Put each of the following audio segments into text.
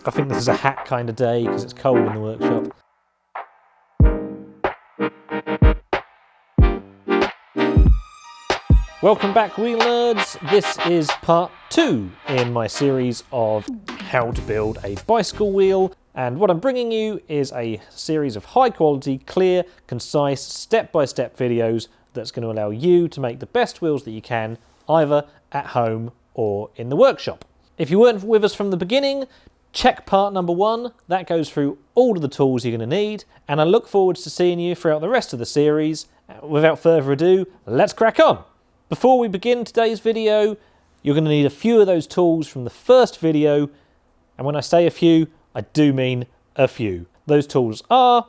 I think this is a hat kind of day because it's cold in the workshop. Welcome back, wheel nerds. This is part 2 in my series of how to build a bicycle wheel. And what I'm bringing you is a series of high quality, clear, concise, step-by-step videos that's going to allow you to make the best wheels that you can, either at home or in the workshop. If you weren't with us from the beginning, check part number 1. That goes through all of the tools you're going to need, and I look forward to seeing you throughout the rest of the series. Without further ado, let's crack on. Before we begin today's video, you're going to need a few of those tools from the first video, and when I say a few, I do mean a few. Those tools are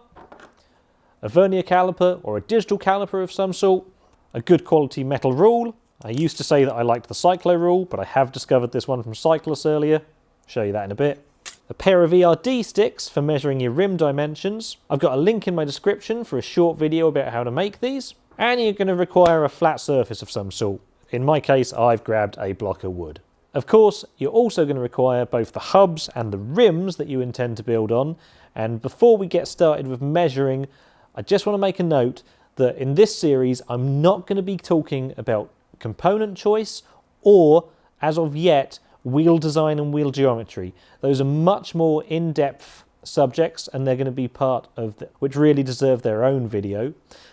a vernier caliper or a digital caliper of some sort, a good quality metal rule. I used to say that I liked the Cyclo rule, but I have discovered this one from Cyclus earlier. Show you that in a bit. A pair of ERD sticks for measuring your rim dimensions. I've got a link in my description for a short video about how to make these. And you're going to require a flat surface of some sort. In my case, I've grabbed a block of wood. Of course, you're also going to require both the hubs and the rims that you intend to build on. And before we get started with measuring, I just want to make a note that in this series, I'm not going to be talking about component choice or, as of yet, wheel design and wheel geometry. Those are much more in-depth subjects, and they're going to be part of which really deserve their own video.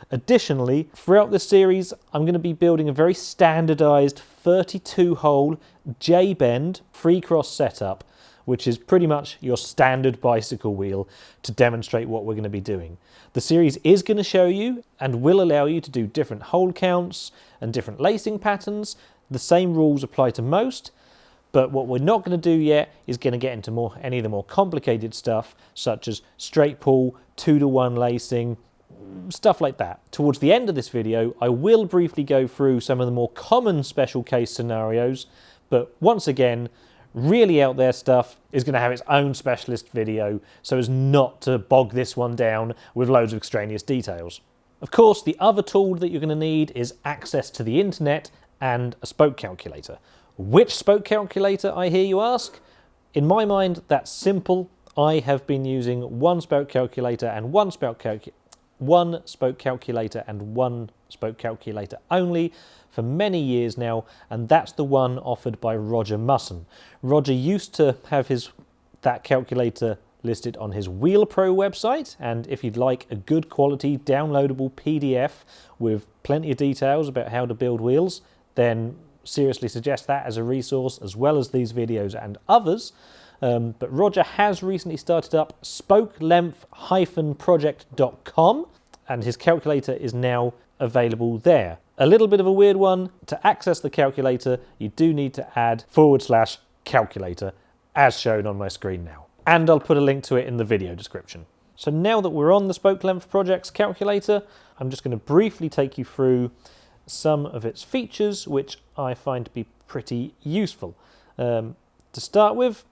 Additionally, throughout this series, I'm going to be building a very standardized 32-hole J-bend 3-cross setup, which is pretty much your standard bicycle wheel, to demonstrate what we're going to be doing. The series is going to show you and will allow you to do different hole counts and different lacing patterns. The same rules apply to most, but what we're not going to do yet is going to get into any of the more complicated stuff, such as straight pull, 2-to-1 lacing, stuff like that. Towards the end of this video, I will briefly go through some of the more common special case scenarios, but once again, really out there stuff is going to have its own specialist video, so as not to bog this one down with loads of extraneous details. Of course, the other tool that you're going to need is access to the internet and a spoke calculator. Which spoke calculator, I hear you ask? In my mind, that's simple. I have been using one spoke calculator and one spoke calculator only for many years now, and that's the one offered by Roger Musson. Roger used to have that calculator listed on his Wheel Pro website, and if you'd like a good quality downloadable PDF with plenty of details about how to build wheels, then seriously suggest that as a resource, as well as these videos and others. But Roger has recently started up spokelength-project.com, and his calculator is now available there. A little bit of a weird one. To access the calculator, you do need to add /calculator, as shown on my screen now. And I'll put a link to it in the video description. So now that we're on the Spoke Length Project's calculator, I'm just going to briefly take you through some of its features, which I find to be pretty useful. To start with,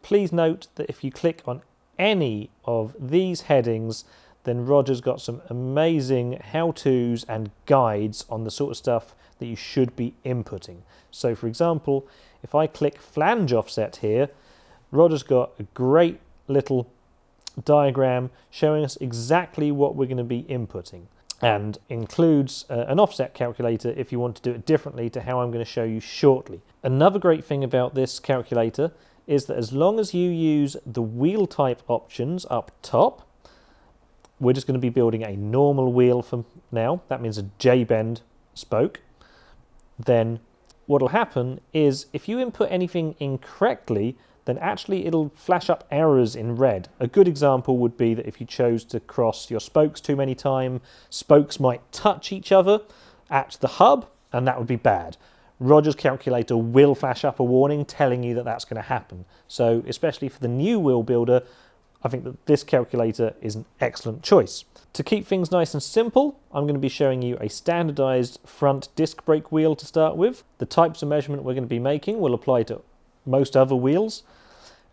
please note that if you click on any of these headings, then Roger's got some amazing how-tos and guides on the sort of stuff that you should be inputting. So for example, if I click flange offset here, Roger's got a great little diagram showing us exactly what we're going to be inputting, and includes an offset calculator if you want to do it differently to how I'm going to show you shortly. Another great thing about this calculator is that as long as you use the wheel type options up top, we're just going to be building a normal wheel for now. That means a J-bend spoke. Then what will happen is if you input anything incorrectly, then actually it'll flash up errors in red. A good example would be that if you chose to cross your spokes too many times, spokes might touch each other at the hub, and that would be bad. Roger's calculator will flash up a warning telling you that that's going to happen. So especially for the new wheel builder, I think that this calculator is an excellent choice. To keep things nice and simple, I'm going to be showing you a standardized front disc brake wheel to start with. The types of measurement we're going to be making will apply to most other wheels.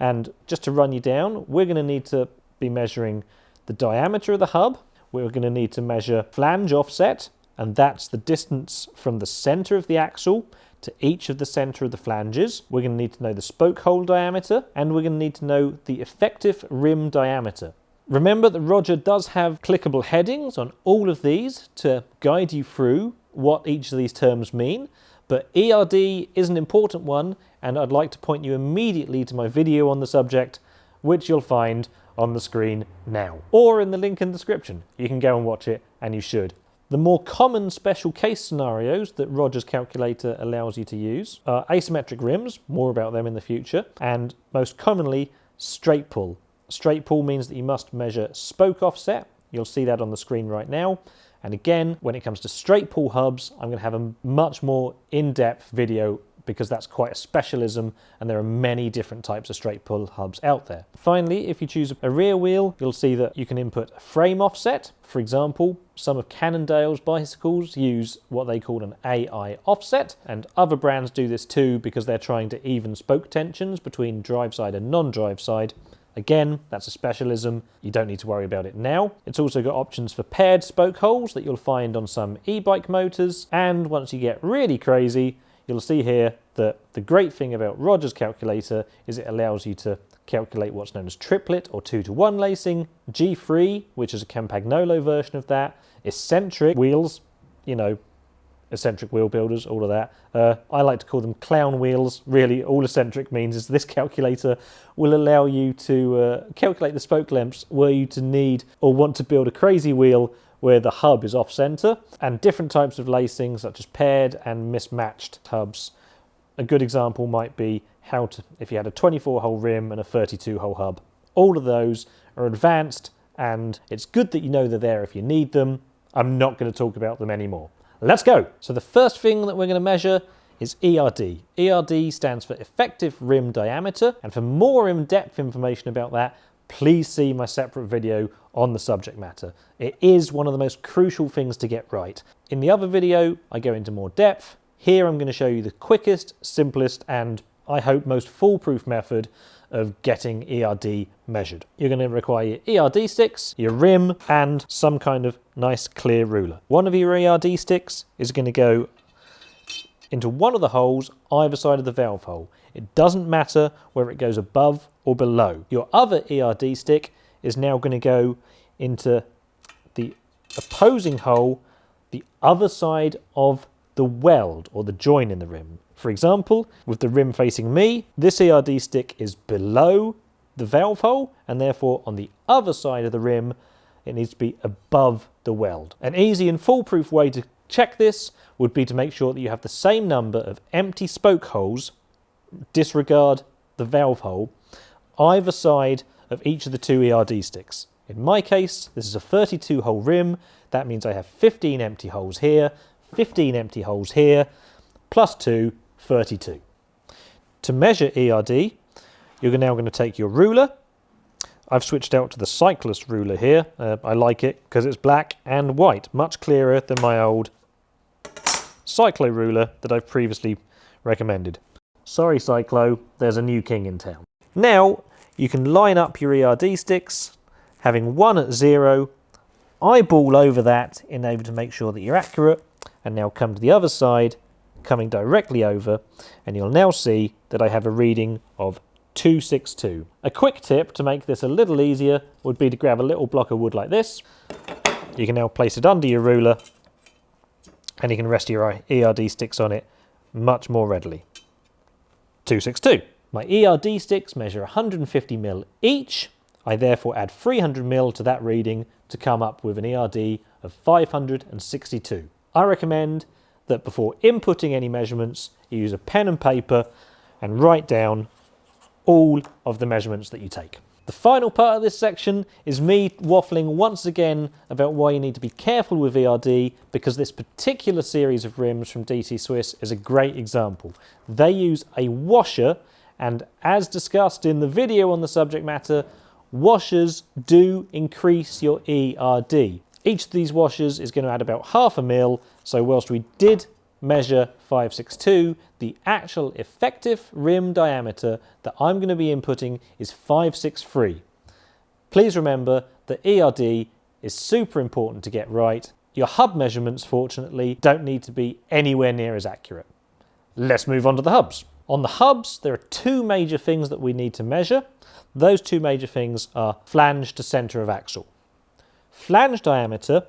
And just to run you down, we're going to need to be measuring the diameter of the hub. We're going to need to measure flange offset, and that's the distance from the center of the axle to each of the centre of the flanges. We're going to need to know the spoke hole diameter, and we're going to need to know the effective rim diameter. Remember that Roger does have clickable headings on all of these to guide you through what each of these terms mean, but ERD is an important one, and I'd like to point you immediately to my video on the subject, which you'll find on the screen now, or in the link in the description. You can go and watch it, and you should. The more common special case scenarios that Roger's calculator allows you to use are asymmetric rims, more about them in the future, and most commonly straight pull. Straight pull means that you must measure spoke offset. You'll see that on the screen right now. And again, when it comes to straight pull hubs, I'm going to have a much more in-depth video because that's quite a specialism and there are many different types of straight pull hubs out there. Finally, if you choose a rear wheel, you'll see that you can input a frame offset. For example, some of Cannondale's bicycles use what they call an AI offset, and other brands do this too because they're trying to even spoke tensions between drive side and non-drive side. Again, that's a specialism. You don't need to worry about it now. It's also got options for paired spoke holes that you'll find on some e-bike motors. And once you get really crazy, you'll see here that the great thing about Roger's calculator is it allows you to calculate what's known as triplet or 2-to-1 lacing, G3, which is a Campagnolo version of that, eccentric wheels, you know, eccentric wheel builders, all of that. I like to call them clown wheels. Really, all eccentric means is this calculator will allow you to calculate the spoke lengths were you to need or want to build a crazy wheel where the hub is off-center, and different types of lacing such as paired and mismatched hubs. A good example might be how to, if you had a 24-hole rim and a 32-hole hub. All of those are advanced, and it's good that you know they're there if you need them. I'm not going to talk about them anymore. Let's go! So the first thing that we're going to measure is ERD. ERD stands for effective rim diameter, and for more in-depth information about that, please see my separate video on the subject matter. It is one of the most crucial things to get right. In the other video, I go into more depth. Here I'm going to show you the quickest, simplest, and I hope most foolproof method of getting ERD measured. You're going to require your ERD sticks, your rim, and some kind of nice clear ruler. One of your ERD sticks is going to go into one of the holes either side of the valve hole. It doesn't matter whether it goes above or below. Your other ERD stick is now going to go into the opposing hole, the other side of the weld or the join in the rim. For example, with the rim facing me, this ERD stick is below the valve hole, and therefore on the other side of the rim, it needs to be above the weld. An easy and foolproof way to check this would be to make sure that you have the same number of empty spoke holes, disregard the valve hole, either side of each of the two ERD sticks. In my case, this is a 32-hole rim. That means I have 15 empty holes here, 15 empty holes here, plus 2, 32. To measure ERD, you're now going to take your ruler. I've switched out to the cyclist ruler here. I like it because it's black and white, much clearer than my old Cyclo ruler that I've previously recommended. Sorry Cyclo, there's a new king in town. Now you can line up your ERD sticks, having one at 0, eyeball over that in order to make sure that you're accurate, and now come to the other side, coming directly over, and you'll now see that I have a reading of 262. A quick tip to make this a little easier would be to grab a little block of wood like this. You can now place it under your ruler, and you can rest your ERD sticks on it much more readily. 262. My ERD sticks measure 150mm each. I therefore add 300mm to that reading to come up with an ERD of 562. I recommend that before inputting any measurements, you use a pen and paper and write down all of the measurements that you take. The final part of this section is me waffling once again about why you need to be careful with ERD, because this particular series of rims from DT Swiss is a great example. They use a washer, and as discussed in the video on the subject matter, washers do increase your ERD. Each of these washers is going to add about 0.5 mil, so whilst we did measure 562, the actual effective rim diameter that I'm going to be inputting is 563. Please remember that ERD is super important to get right. Your hub measurements, fortunately, don't need to be anywhere near as accurate. Let's move on to the hubs. On the hubs, there are two major things that we need to measure. Those two major things are flange to centre of axle. Flange diameter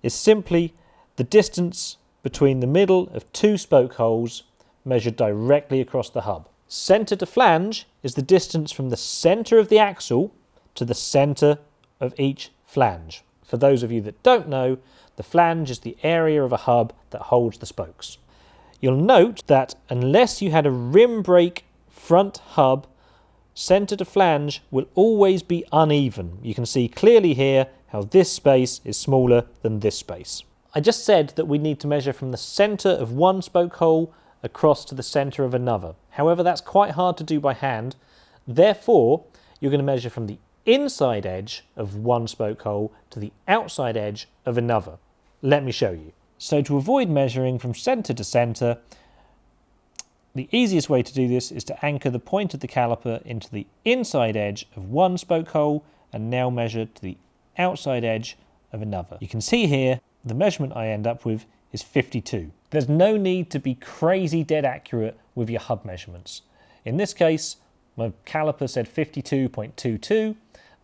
is simply the distance between the middle of two spoke holes measured directly across the hub. Centre to flange is the distance from the centre of the axle to the centre of each flange. For those of you that don't know, the flange is the area of a hub that holds the spokes. You'll note that unless you had a rim brake front hub, centre to flange will always be uneven. You can see clearly here how this space is smaller than this space. I just said that we need to measure from the centre of one spoke hole across to the centre of another. However, that's quite hard to do by hand. Therefore, you're going to measure from the inside edge of one spoke hole to the outside edge of another. Let me show you. So to avoid measuring from centre to centre, the easiest way to do this is to anchor the point of the caliper into the inside edge of one spoke hole and now measure to the outside edge of another. You can see here the measurement I end up with is 52. There's no need to be crazy dead accurate with your hub measurements. In this case, my caliper said 52.22,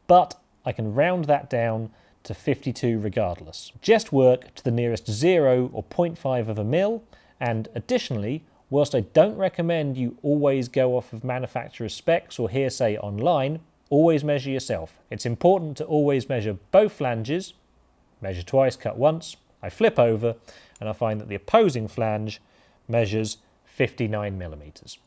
but I can round that down to 52 regardless. Just work to the nearest 0 or 0.5 of a mil, and additionally, whilst I don't recommend you always go off of manufacturer's specs or hearsay online, always measure yourself. It's important to always measure both flanges, measure twice, cut once. I flip over and I find that the opposing flange measures 59 millimeters.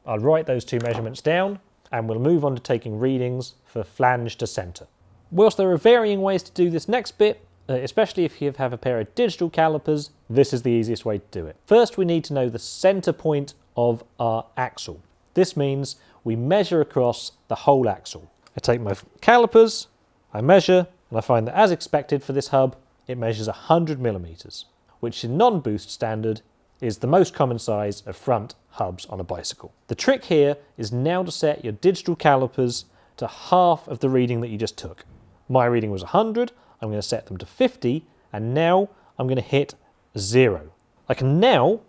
I'll write those two measurements down and we'll move on to taking readings for flange to centre. Whilst there are varying ways to do this next bit, especially if you have a pair of digital calipers, this is the easiest way to do it. First, we need to know the centre point of our axle. This means we measure across the whole axle. I take my calipers, I measure, and I find that as expected for this hub, it measures 100 millimeters, which in non-boost standard is the most common size of front hubs on a bicycle. The trick here is now to set your digital calipers to half of the reading that you just took. My reading was 100, I'm going to set them to 50, and now I'm going to hit 0. I can now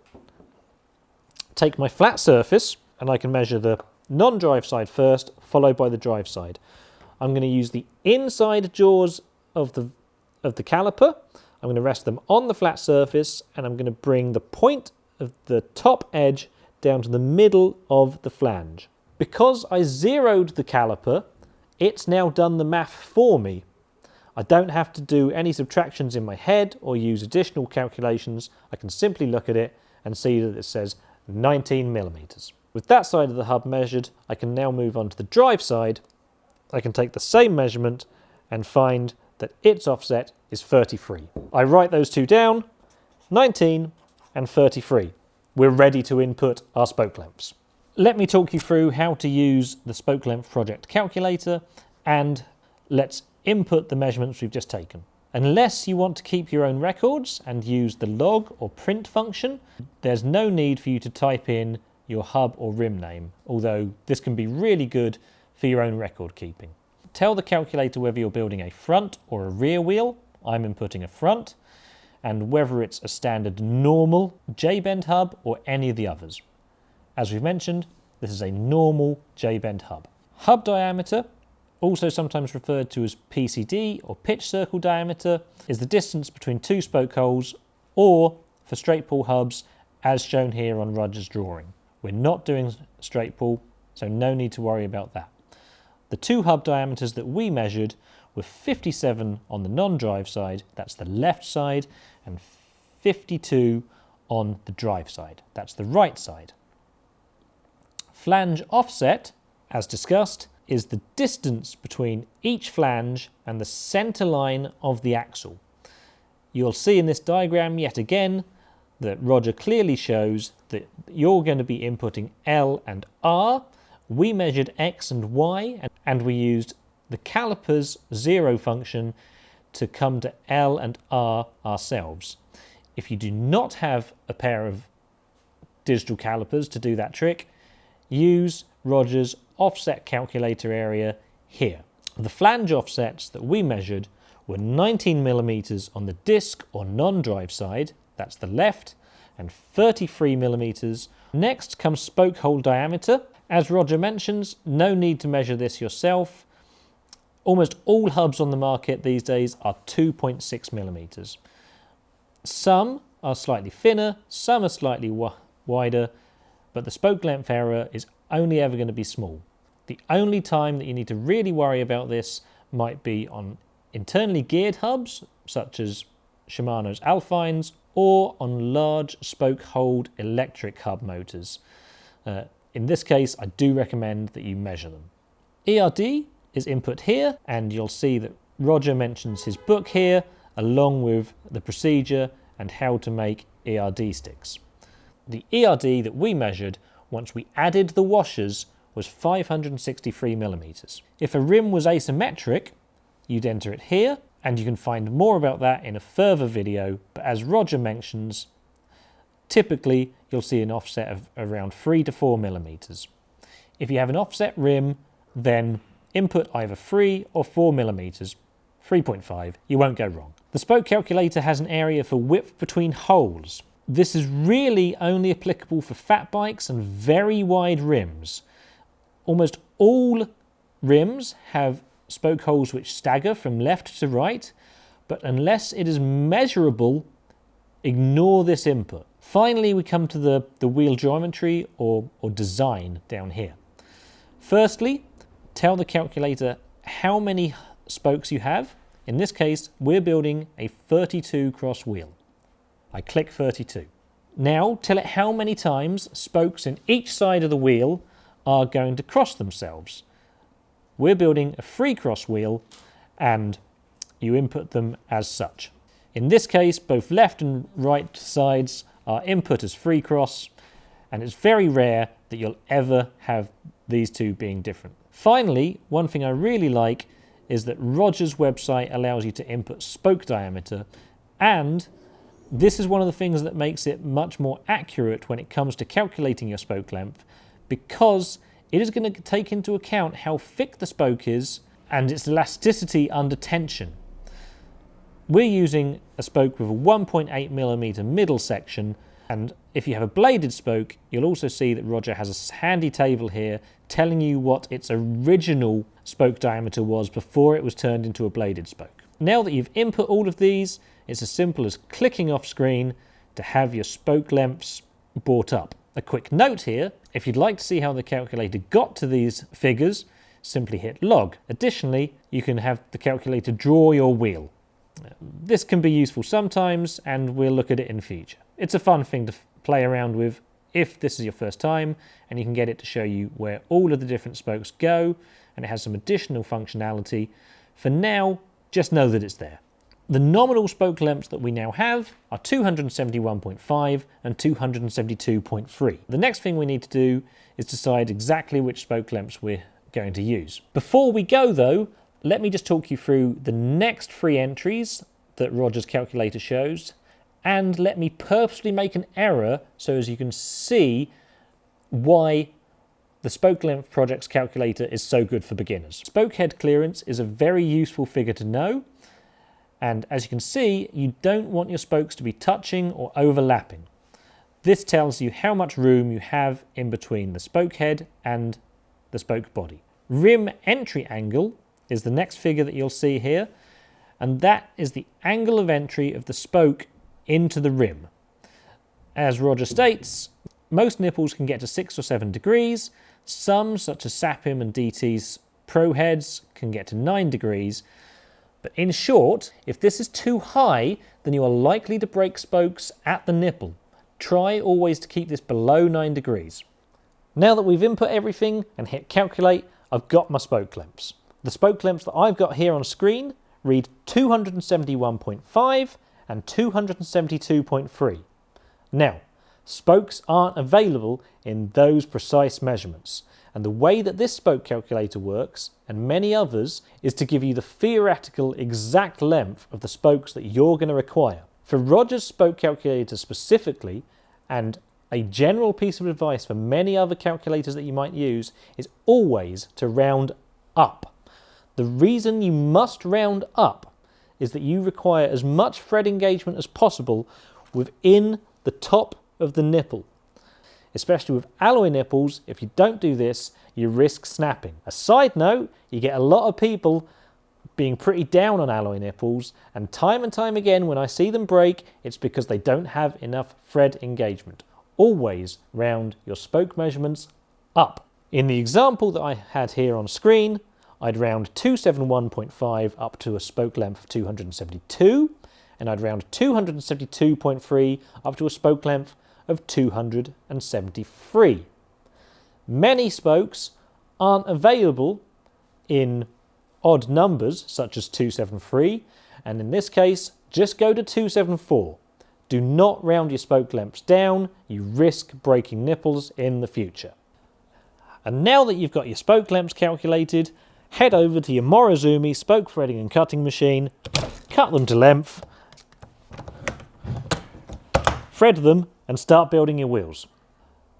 take my flat surface and I can measure the non-drive side first, followed by the drive side. I'm going to use the inside jaws of the caliper. I'm going to rest them on the flat surface and I'm going to bring the point of the top edge down to the middle of the flange. Because I zeroed the caliper, it's now done the math for me. I don't have to do any subtractions in my head or use additional calculations. I can simply look at it and see that it says 19 millimeters. With that side of the hub measured, I can now move on to the drive side. I can take the same measurement and find that its offset is 33. I write those two down, 19 and 33. We're ready to input our spoke lengths. Let me talk you through how to use the spoke length project calculator, and let's input the measurements we've just taken. Unless you want to keep your own records and use the log or print function, there's no need for you to type in your hub or rim name, although this can be really good for your own record keeping. Tell the calculator whether you're building a front or a rear wheel. I'm inputting a front, and whether it's a standard normal J-bend hub or any of the others. As we've mentioned, this is a normal J-bend hub. Hub diameter, also sometimes referred to as PCD or pitch circle diameter, is the distance between two spoke holes, or for straight pull hubs, as shown here on Roger's drawing. We're not doing straight pull, so no need to worry about that. The two hub diameters that we measured were 57 on the non-drive side, that's the left side, and 52 on the drive side, that's the right side. Flange offset, as discussed, is the distance between each flange and the centre line of the axle. You'll see in this diagram yet again that Roger clearly shows that you're going to be inputting L and R. We measured X and Y, and we used the caliper's zero function to come to L and R ourselves. If you do not have a pair of digital calipers to do that trick, use Roger's offset calculator area here. The flange offsets that we measured were 19 millimeters on the disc or non-drive side, that's the left, and 33 millimeters. Next comes spoke hole diameter. As Roger mentions, no need to measure this yourself. Almost all hubs on the market these days are 2.6 millimeters. Some are slightly thinner, some are slightly wider, but the spoke length error is only ever going to be small. The only time that you need to really worry about this might be on internally geared hubs, such as Shimano's Alpines, or on large spoke-holed electric hub motors. In this case, I do recommend that you measure them. ERD is input here, and you'll see that Roger mentions his book here, along with the procedure and how to make ERD sticks. The ERD that we measured once we added the washers was 563 millimeters. If a rim was asymmetric, you'd enter it here, and you can find more about that in a further video, but as Roger mentions, typically you'll see an offset of around 3 to 4 millimeters. If you have an offset rim, then input either 3 or 4 millimeters, 3.5, you won't go wrong. The spoke calculator has an area for width between holes. This is really only applicable for fat bikes and very wide rims. Almost all rims have spoke holes which stagger from left to right, but unless it is measurable, ignore this input. Finally, we come to the wheel geometry or design down here. Firstly, tell the calculator how many spokes you have. In this case, we're building a 32 cross wheel. I click 32. Now tell it how many times spokes in each side of the wheel are going to cross themselves. We're building a 3 cross wheel, and you input them as such. In this case, both left and right sides are input as 3 cross, and it's very rare that you'll ever have these two being different. Finally, one thing I really like is that Roger's website allows you to input spoke diameter, and this is one of the things that makes it much more accurate when it comes to calculating your spoke length, because it is going to take into account how thick the spoke is and its elasticity under tension. We're using a spoke with a 1.8 millimeter middle section, and if you have a bladed spoke, you'll also see that Roger has a handy table here telling you what its original spoke diameter was before it was turned into a bladed spoke. Now that you've input all of these, it's as simple as clicking off screen to have your spoke lengths brought up. A quick note here, if you'd like to see how the calculator got to these figures, simply hit log. Additionally, you can have the calculator draw your wheel. This can be useful sometimes, and we'll look at it in the future. It's a fun thing to play around with if this is your first time, and you can get it to show you where all of the different spokes go, and it has some additional functionality. For now, just know that it's there. The nominal spoke lengths that we now have are 271.5 and 272.3. The next thing we need to do is decide exactly which spoke lengths we're going to use. Before we go though, let me just talk you through the next 3 entries that Roger's calculator shows, and let me purposely make an error so as you can see why the spoke length project's calculator is so good for beginners. Spoke head clearance is a very useful figure to know, and as you can see, you don't want your spokes to be touching or overlapping. This tells you how much room you have in between the spoke head and the spoke body. Rim entry angle is the next figure that you'll see here, and that is the angle of entry of the spoke into the rim. As Roger states, most nipples can get to 6 or 7 degrees. Some, such as Sapim and DT's Pro heads, can get to 9 degrees. But in short, if this is too high, then you are likely to break spokes at the nipple. Try always to keep this below 9 degrees. Now that we've input everything and hit calculate, I've got my spoke lengths. The spoke lengths that I've got here on screen read 271.5 and 272.3. Now, spokes aren't available in those precise measurements, and the way that this spoke calculator works, and many others, is to give you the theoretical exact length of the spokes that you're going to require. For Roger's spoke calculator specifically, and a general piece of advice for many other calculators that you might use, is always to round up. The reason you must round up is that you require as much thread engagement as possible within the top of the nipple. Especially with alloy nipples, if you don't do this, you risk snapping. A side note, you get a lot of people being pretty down on alloy nipples, and time again when I see them break, it's because they don't have enough thread engagement. Always round your spoke measurements up. In the example that I had here on screen, I'd round 271.5 up to a spoke length of 272, and I'd round 272.3 up to a spoke length of 273. Many spokes aren't available in odd numbers such as 273, and in this case just go to 274. Do not round your spoke lengths down, you risk breaking nipples in the future. And now that you've got your spoke lengths calculated, head over to your Morozumi spoke threading and cutting machine, cut them to length, thread them and start building your wheels.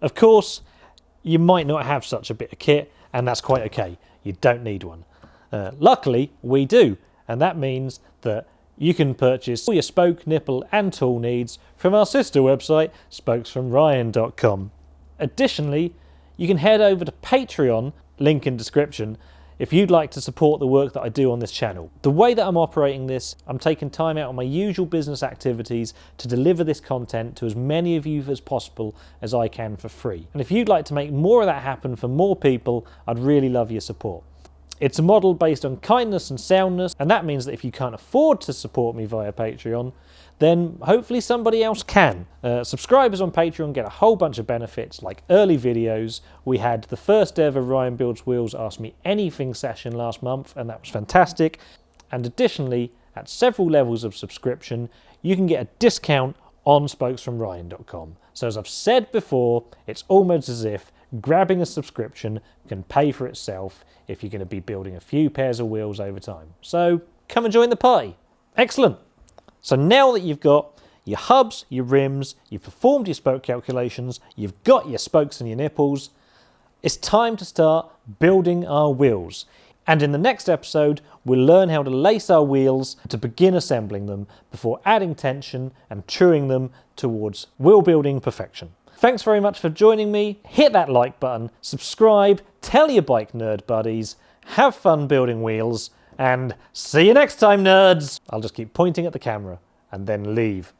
Of course, you might not have such a bit of kit, and that's quite okay. You don't need one. Luckily, we do, and that means that you can purchase all your spoke, nipple and tool needs from our sister website, spokesfromryan.com. Additionally, you can head over to Patreon, link in description, if you'd like to support the work that I do on this channel. The way that I'm operating this, I'm taking time out of my usual business activities to deliver this content to as many of you as possible as I can for free. And if you'd like to make more of that happen for more people, I'd really love your support. It's a model based on kindness and soundness, and that means that if you can't afford to support me via Patreon, then hopefully somebody else can. Subscribers on Patreon get a whole bunch of benefits like early videos. We had the first ever Ryan Builds Wheels Ask Me Anything session last month, and that was fantastic. And additionally, at several levels of subscription, you can get a discount on spokesfromryan.com. So as I've said before, it's almost as if grabbing a subscription can pay for itself if you're going to be building a few pairs of wheels over time. So come and join the party. Excellent. So now that you've got your hubs, your rims, you've performed your spoke calculations, you've got your spokes and your nipples, it's time to start building our wheels. And in the next episode, we'll learn how to lace our wheels to begin assembling them before adding tension and truing them towards wheel building perfection. Thanks very much for joining me. Hit that like button, subscribe, tell your bike nerd buddies, have fun building wheels, and see you next time, nerds! I'll just keep pointing at the camera and then leave.